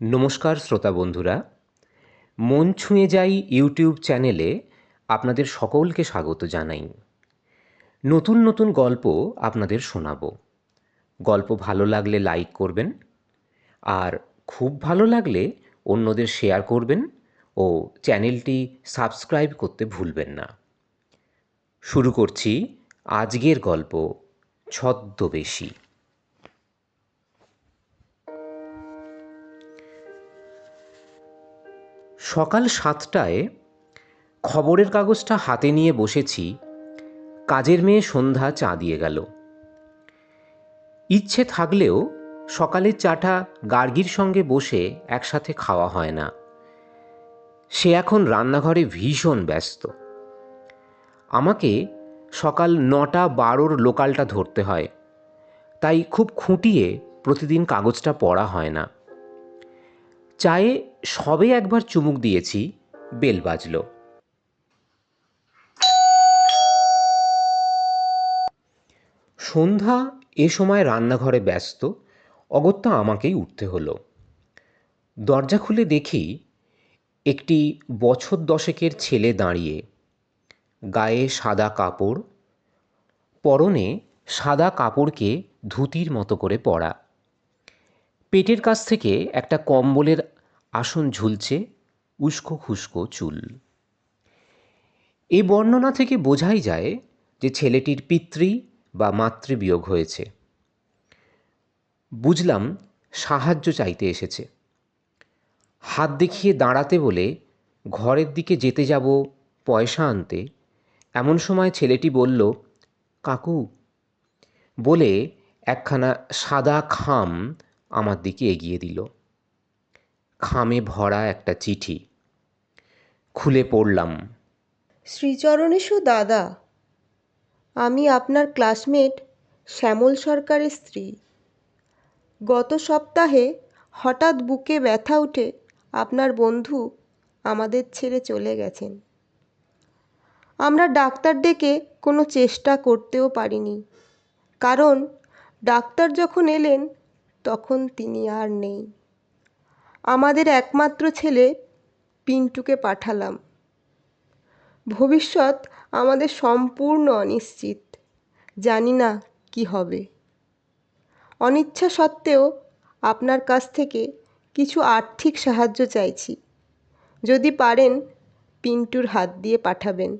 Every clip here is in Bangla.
নমস্কার শ্রোতা বন্ধুরা, মন ছুঁয়ে যাই ইউটিউব চ্যানেলে আপনাদের সকলকে স্বাগত জানাই। নতুন নতুন গল্প আপনাদের শোনাবো। গল্প ভালো লাগলে লাইক করবেন, আর খুব ভালো লাগলে অন্যদের শেয়ার করবেন ও চ্যানেলটি সাবস্ক্রাইব করতে ভুলবেন না। শুরু করছি আজকের গল্প, ছদ্মবেশী। সকাল 7টায় খবরের কাগজটা হাতে নিয়ে বসেছি। কাজের মেয়ে সন্ধ্যা চা দিয়ে গেল। ইচ্ছে থাকলেও সকালের চাটা গার্গীর সঙ্গে বসে একসাথে খাওয়া হয় না। সে এখন রান্নাঘরে ভীষণ ব্যস্ত। আমাকে সকাল 9:12 লোকালটা ধরতে হয়, তাই খুব খুঁটিয়ে প্রতিদিন কাগজটা পড়া হয় না। চায়ে সবে একবার চুমুক দিয়েছি, বেল বাজল। সন্ধ্যা এ সময় রান্নাঘরে ব্যস্ত, অগত্যা আমাকেই উঠতে হলো। দরজা খুলে দেখি একটি বছর 10-এর ছেলে দাঁড়িয়ে, গায়ে সাদা কাপড়, পরনে সাদা কাপড়কে ধুতির মতো করে পরা। পেটের কাছ থেকে একটা কম্বলের আসন ঝুলছে, উস্কো খুস্কো চুল। এই বর্ণনা থেকে বোঝাই যায় যে ছেলেটির পিতৃ বা মাতৃবিয়োগ হয়েছে। বুঝলাম সাহায্য চাইতে এসেছে। হাত দেখিয়ে দাঁড়াতে বলে ঘরের দিকে যেতে যাব পয়সা আনতে, এমন সময় ছেলেটি বলল, কাকু, বলে একখানা সাদা খাম আমার দিকে এগিয়ে দিল। খামে ভরা একটা চিঠি। খুলে পড়লাম। শ্রীচরণেশু দাদা, আমি আপনার ক্লাসমেট শ্যামল সরকারের স্ত্রী। গত সপ্তাহে হঠাৎ বুকে ব্যথা উঠে আপনার বন্ধু আমাদের ছেড়ে চলে গেছেন। আমরা ডাক্তার ডেকে কোনো চেষ্টা করতেও পারিনি, কারণ ডাক্তার যখন এলেন তখন তিনি আর নেই। আমাদের একমাত্র ছেলে পিন্টুকে পাঠালাম। ভবিষ্যৎ আমাদের সম্পূর্ণ অনিশ্চিত, জানি না কি হবে। অনিচ্ছা সত্ত্বেও আপনার কাছ থেকে কিছু আর্থিক সাহায্য চাইছি। যদি পারেন পিন্টুর হাত দিয়ে পাঠাবেন।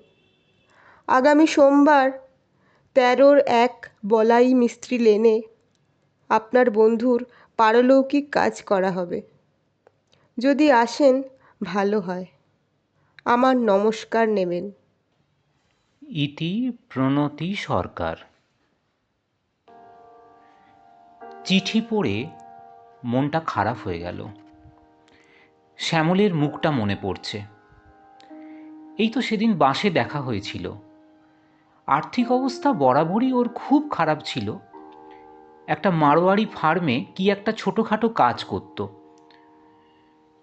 আগামী সোমবার 13-1 বলাই মিস্ত্রি লেনে আপনার বন্ধুর পারলৌকিক কাজ করা হবে। যদি আসেন ভালো হয়। আমার নমস্কার নেবেন। ইতি প্রণতি সরকার। চিঠি পড়ে মনটা খারাপ হয়ে গেল। শ্যামলের মুখটা মনে পড়ছে। এই তো সেদিন বাসে দেখা হয়েছিল। আর্থিক অবস্থা বরাবরই ওর খুব খারাপ ছিল। একটা মারোয়াড়ি ফার্মে কি একটা ছোটোখাটো কাজ করত।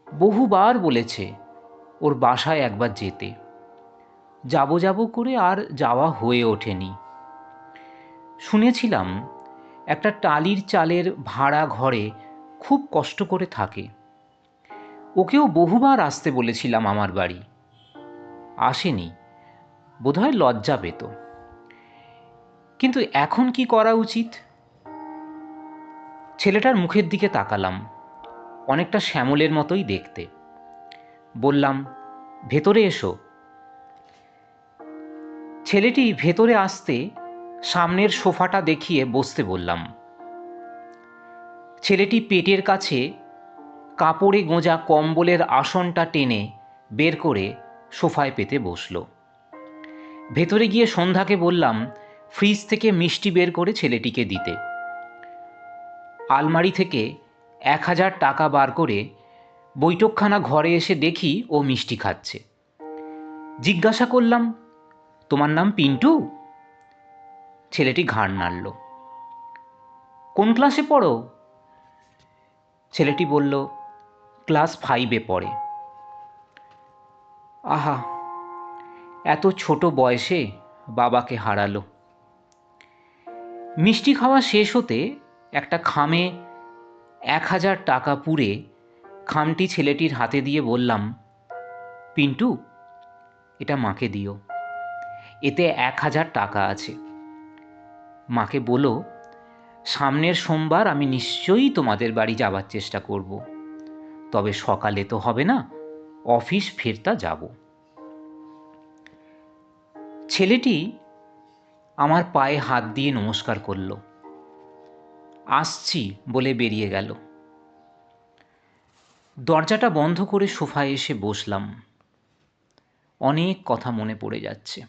বহুবার বলেছে ওর বাসায় একবার যেতে। যাব যাব করে আর যাওয়া হয়ে ওঠেনি। শুনেছিলাম একটা টালির চালের ভাড়া ঘরে খুব কষ্ট করে থাকে। ওকেও বহুবার আসতে বলেছিলাম আমার বাড়ি, আসেনি। বোধহয় লজ্জা পেত। কিন্তু এখন কি করা উচিত? ছেলেটার মুখের দিকে তাকালাম, অনেকটা শ্যামলের মতোই দেখতে। বললাম, ভেতরে এসো। ছেলেটি ভেতরে আসতে সামনের সোফাটা দেখিয়ে বসতে বললাম। ছেলেটি পেটের কাছে কাপড়ে গোঁজা কম্বলের আসনটা টেনে বের করে সোফায় পেতে বসল। ভেতরে গিয়ে সন্ধ্যাকে বললাম ফ্রিজ থেকে মিষ্টি বের করে ছেলেটিকে দিতে। আলমারি থেকে 1000 টাকা বার করে বৈঠকখানা ঘরে এসে দেখি ও মিষ্টি খাচ্ছে। জিজ্ঞাসা করলাম, তোমার নাম পিন্টু? ছেলেটি ঘাড় নাড়ল। কোন ক্লাসে পড়ো? ছেলেটি বলল, ক্লাস 5-এ পড়ে। আহা, এত ছোট বয়সে বাবাকে হারালো। মিষ্টি খাওয়া শেষ হতে একটা খামে 1000 টাকা পুরে খামটি ছেলেটির হাতে দিয়ে বললাম, পিন্টু, এটা মাকে দিও, এতে 1,000 টাকা আছে। মাকে বলো, সামনের সোমবার আমি নিশ্চয়ই তোমাদের বাড়ি যাবার চেষ্টা করব, তবে সকালে তো হবে না, অফিস ফেরতা যাব। ছেলেটি আমার পায়ে হাত দিয়ে নমস্কার করল, আসছি বলে বেরিয়ে গেল। দরজাটা বন্ধ করে সোফায় এসে বসলাম। অনেক কথা মনে পড়ে যাচ্ছে।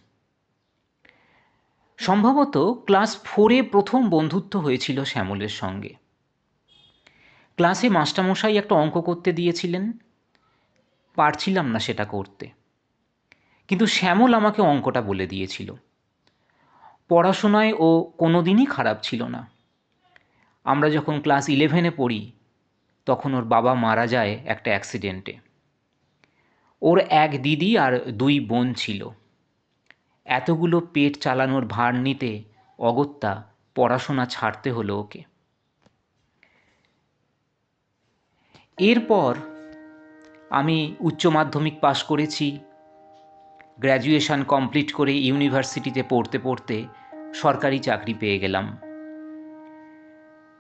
সম্ভবত ক্লাস 4-এ প্রথম বন্ধুত্ব হয়েছিল শ্যামলের সঙ্গে। ক্লাসে মাস্টারমশাই একটা অঙ্ক করতে দিয়েছিলেন, পারছিলাম না সেটা করতে, কিন্তু শ্যামল আমাকে অঙ্কটা বলে দিয়েছিল। পড়াশোনায় ও কোনোদিনই খারাপ ছিল না। আমরা যখন ক্লাস 11-এ পড়ি তখন ওর বাবা মারা যায় একটা অ্যাক্সিডেন্টে। ওর এক দিদি আর 2 বোন ছিল। এতগুলো পেট চালানোর ভার নিতে অগত্যা পড়াশোনা ছাড়তে হলো ওকে। এরপর আমি উচ্চ মাধ্যমিক পাশ করেছি। গ্র্যাজুয়েশন কমপ্লিট করে ইউনিভার্সিটিতে পড়তে পড়তে সরকারি চাকরি পেয়ে গেলাম।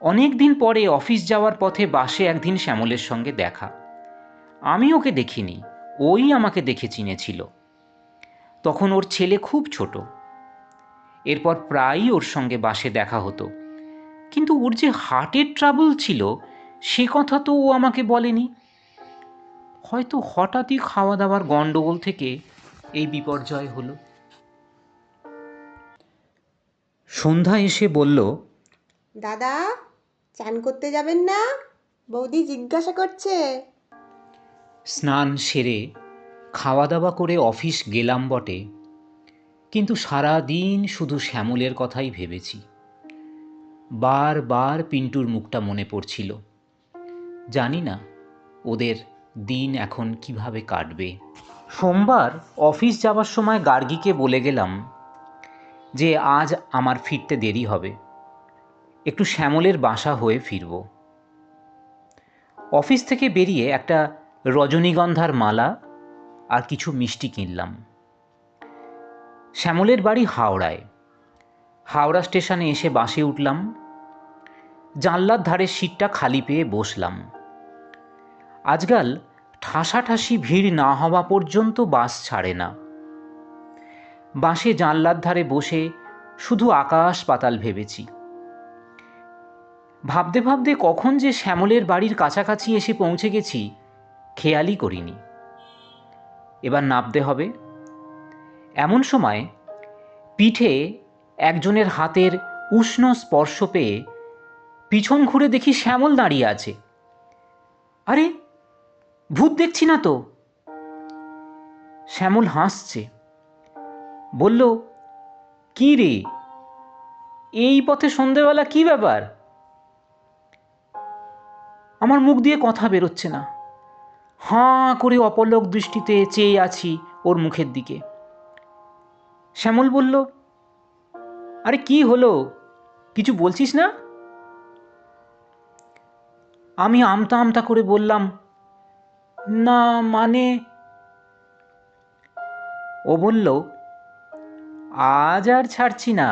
অনেক দিন পরে অফিস যাওয়ার পথে বাসে একদিন শ্যামলের সঙ্গে দেখা। আমি ওকে দেখিনি, ওই আমাকে দেখে চিনেছিল। তখন ওর ছেলে খুব ছোট। এরপর প্রায়ই ওর সঙ্গে বাসে দেখা হতো, কিন্তু ওর যে হার্টের ট্রাবল ছিল সে কথা তো ও আমাকে বলেনি। হয়তো হঠাৎই খাওয়া দাওয়ার গণ্ডগোল থেকে এই বিপর্যয় হলো। সন্ধ্যা এসে বলল, দাদা, চান করতে যাবেন না? বৌদি জিজ্ঞাসা করছে। স্নান সেরে খাওয়া দাওয়া করে অফিস গেলাম বটে, কিন্তু সারা দিন শুধু শ্যামলের কথাই ভেবেছি। বারবার পিন্টুর মুখটা মনে পড়ছিল। জানি না ওদের দিন এখন কিভাবে কাটবে। সোমবার অফিস যাওয়ার সময় গার্গীকে বলে গেলাম যে আজ আমার ফিরতে দেরি হবে, একটু শ্যামলের বাসা হয়ে ফিরব। অফিস থেকে বেরিয়ে একটা রজনীগন্ধার মালা আর কিছু মিষ্টি কিনলাম। শ্যামলের বাড়ি হাওড়ায়। হাওড়া স্টেশনে এসে বাসে উঠলাম। জানলার ধারে সিটটা খালি পেয়ে বসলাম। আজকাল ঠাসাঠাসি ভিড় না হওয়া পর্যন্ত বাস ছাড়ে না। বাসে জানলার ধারে বসে শুধু আকাশ পাতাল ভেবেছি। ভাবতে ভাবতে কখন যে শ্যামলের বাড়ির কাছাকাছি এসে পৌঁছে গেছি খেয়ালই করিনি। এবার নামতে হবে। এমন সময় পিঠে একজনের হাতের উষ্ণ স্পর্শ পেয়ে পিছন ঘুরে দেখি শ্যামল দাঁড়িয়ে আছে। আরে, ভূত দেখছি না তো? শ্যামল হাসছে, বলল, কি রে, এই পথে সন্ধেবেলা কি ব্যাপার? আমার মুখ দিয়ে কথা বেরোচ্ছে না। হাঁ করে অপলক দৃষ্টিতে চেয়ে আছি ওর মুখের দিকে। শ্যামল বলল, আরে কি হলো, কিছু বলছিস না? আমি আমতা আমতা করে বললাম, না মানে। ও বলল, আজ আর ছাড়ছি না,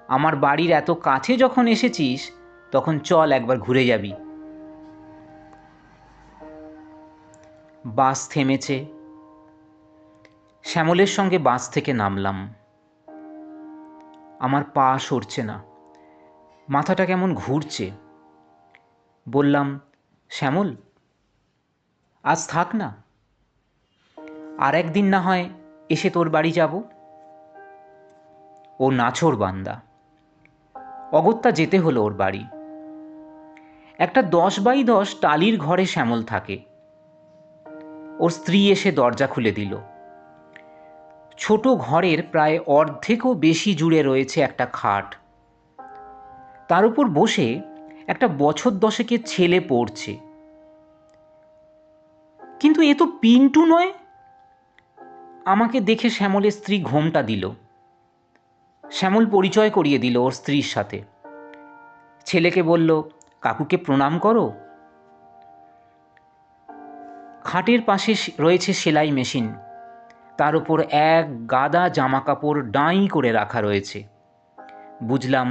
আমার বাড়ির এত কাছে যখন এসেছিস তখন চল একবার ঘুরে যাবি। বাস থেমেছে। শ্যামলের সঙ্গে বাস থেকে নামলাম। আমার পা সরছে না, মাথাটা কেমন ঘুরছে। বললাম, শ্যামল, আজ থাক না, আর একদিন না হয় এসে তোর বাড়ি যাব। ও নাছোড়বান্দা। অগত্যা যেতে হলো ওর বাড়ি। একটা 10x10 টালির ঘরে শ্যামল থাকে। ওর স্ত্রী এসে দরজা খুলে দিল। ছোট ঘরের প্রায় অর্ধেকও বেশি জুড়ে রয়েছে একটা খাট। তার উপর বসে একটা বছর 10-এর ছেলে পড়ছে। কিন্তু এ তো পিন্টু নয়। আমাকে দেখে শ্যামলের স্ত্রী ঘোমটা দিল। শ্যামল পরিচয় করিয়ে দিল ওর স্ত্রীর সাথে। ছেলেকে বলল, কাকুকে প্রণাম করো। খাটের পাশে রয়েছে সেলাই মেশিন, তার উপর এক গাদা জামা কাপড় ডাঁই করে রাখা রয়েছে। বুঝলাম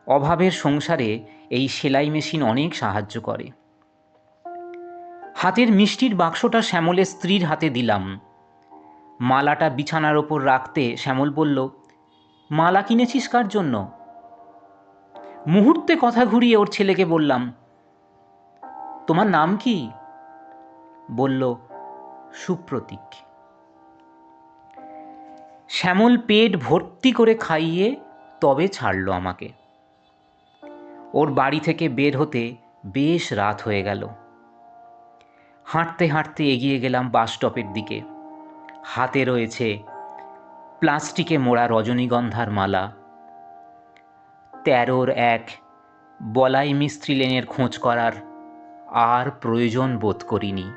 অভাবের সংসারে এই সেলাই মেশিন অনেক সাহায্য করে। হাতের মিষ্টির বাক্সটা শ্যামলের স্ত্রীর হাতে দিলাম। মালাটা বিছানার ওপর রাখতে শ্যামল বলল, মালা কিনেছিস কার জন্য? মুহূর্তে কথা ঘুরিয়ে ওর ছেলেকে বললাম, তোমার নাম কি? বলল, সুপ্রতীক। শ্যামল পেট ভর্তি করে খাইয়ে তবে ছাড়ল আমাকে। ওর বাড়ি থেকে বের হতে বেশ রাত হয়ে গেল। হাঁটতে হাঁটতে এগিয়ে গেলাম বাস স্টপের দিকে। হাতে রয়েছে প্লাস্টিকে মোড়া রজনীগন্ধার মালা। 13-র এক বলাই মিস্ত্রি লেনের খোঁজ করার আর প্রয়োজন বোধ করিনি।